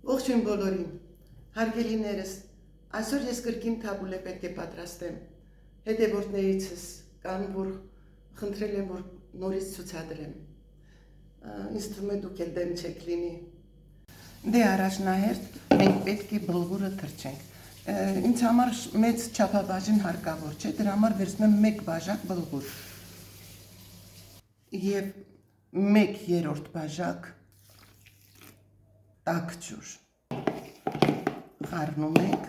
Ողջույն բոլորին, հարգելիներս, այսօր ես կրկին թաբուլե պետք է պատրաստեմ, հետևորդներիցս կան, որ խնդրել եմ, որ նորից ցուցադրեմ, ինձ թվում է դուք էլ դեմ չեք լինի։ Դե առաջնահերթ մենք պետք է բլղուրը թրջենք, ինձ համար մեծ չափաբաժին հարկավոր չէ, դրա համար վերցնում եմ 1 բաժակ բլղուր և 1/3 բաժակ տաք ջուր, խառնում ենք,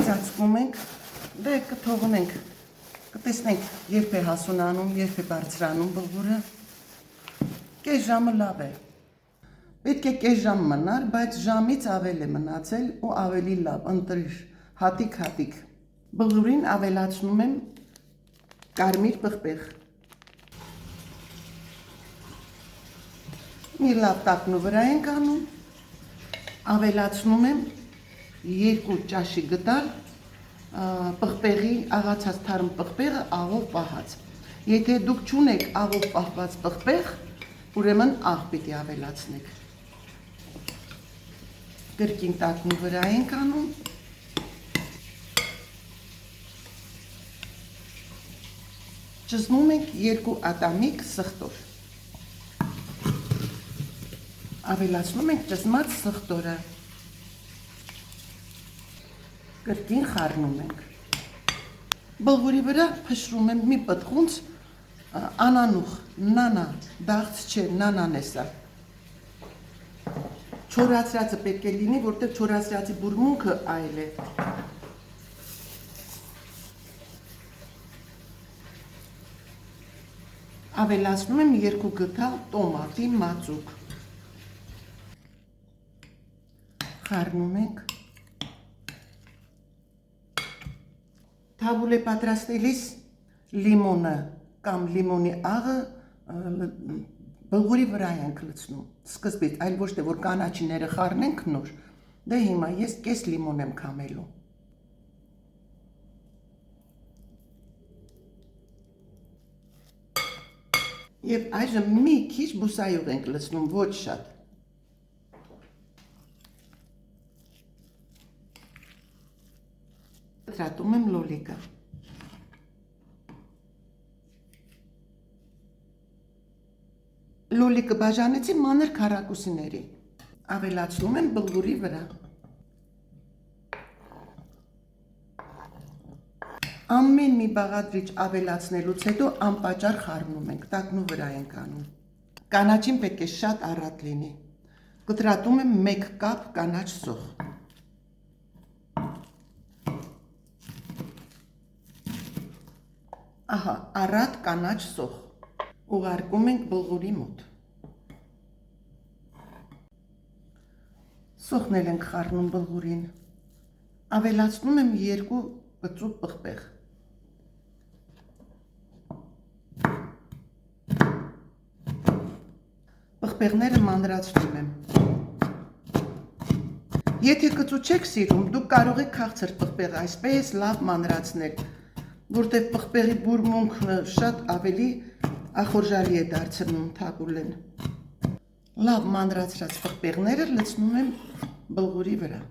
ծածկում ենք, դե կթողնենք, կտեսնենք երբ է հասունանում, երբ է բարձրանում բլղուրը, կես ժամը լավ է, պետք է կես ժամ մնար, բայց ժամից ավել է մնացել ու ավելի լավ, ընտրիր, հատիկ, բլղուրին ավելացնում եմ կարմիր պղպեղ, մի լավ տակնու վրա ենք անում, ավելացնում եմ 2 ճաշի գդալ պղպեղի, աղացած թարմ պղպեղը աղով պահած, եթե դուք չունեք աղով պահված պղպեղ, ուրեմն աղ պիտի ավելացնեք, կրկին տակնու վրա ենք անում, ճզմում ենք 2 ատամիկ սխտոր, ավելացնում ենք ճզմած սխտորը, կրկին խառնում ենք, բլղուրի վրա փշրում եմ մի պտղունց անանուխ, նանա, դաղց չէ, նանան է սա, չորացրածը պետք է լինի, որտեղ չորացրածի բուրմունքը այլ է, ավելացնում եմ 2 գդալ տոմատի մածուկ, խառնում ենք, թաբուլե պատրաստելիս լիմոնը կամ լիմոնի աղը բլղուրի վրա ենք լցնում, սկզբից, այլ ոչ թե որ կանաչիները խառնենք նոր, դե հիմա ես կես լիմոն եմ քամելու, և այժմ մի քիչ բուսայուղ ենք լցնում, ոչ շատ, կտրատում եմ լոլիկը, լոլիկը բաժանեցի մանր քառակուսիների, ավելացնում եմ բլղուրի վրա, ամեն մի բաղադրիչ ավելացնելուց հետո անպատճառ խառնում ենք, տակնու վրա ենք անում, կանաչին պետք է շատ առատ լինի, կտրատում եմ 1 կապ կանաչ սոխ, ահա, առատ կանաչ սոխ, ուղարկում ենք բլղուրի մոտ, սոխն էլ ենք խառնում բլղուրին, ավելացնում եմ 2 բծու պղպեղ, պղպեղները մանրացնում եմ, եթե կծու չեք սիրում, դուք կարող եք քաղցր պղպեղ այսպես լավ մանրացնել, որտեղ պղպեղի բուրմունքը շատ ավելի ախորժալի է դարձնում թաբուլեն, լավ մանրացրած պղպեղները լցնում եմ բլղուրի վրա,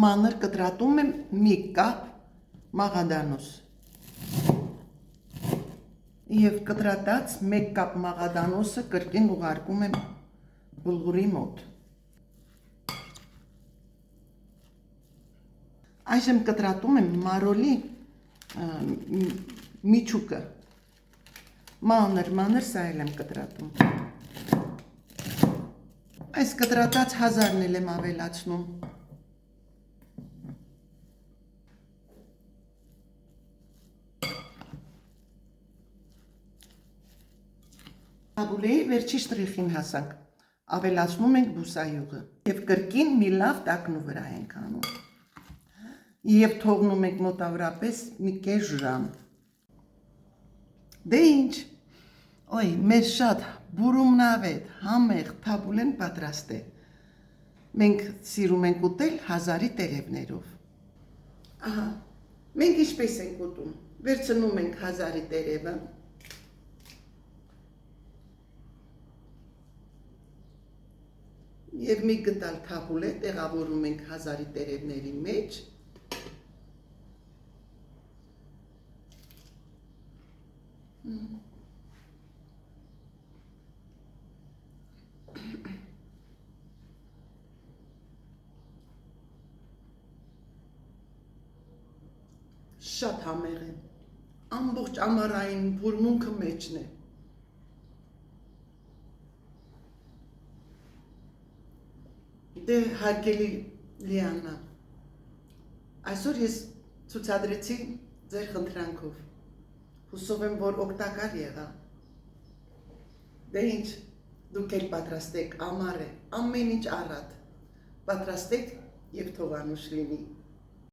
մանր կտրատում եմ մի կապ մաղադանոց, և կտրատած 1 կապ մաղադանոսը կրկին ուղարկում եմ բլղուրի մոտ, այժմ կտրատում եմ մարոլի միջուկը, մանր սա էլ եմ կտրատում, այս կտրատած 1000-ն էլ եմ ավելացնում, թաբուլեի վերջի շտրիխին հասանք, ավելացնում ենք բուսայուղը և կրկին մի լավ տակնու վրա ենք անում և թողնում ենք մոտավորապես մի կես ժամ, դե ինչ, մեր շատ բուրումնավետ, համեղ թաբուլեն պատրաստ է, մենք սիրում ենք ուտել 1000-ի տերևներով, ահա, մենք ինչպես ենք ուտում, վերցնում ենք 1000-ի տերևը, Եվ մի գտալ թափուլե տեղավորում ենք հազարի տերևների մեջ։ Շատ համեղ է, ամբողջ ամառային բուրմունքը մեջն է։ Դե հարգելի Լիանա, այսօր ես ցուցադրեցի ձեր խնդրանքով, հուսով եմ, որ օգտակար եղա։ Դե ինչ, դուք էլ պատրաստեք, ամառ է, ամեն ինչ առատ, պատրաստեք և թող անուշ լինի։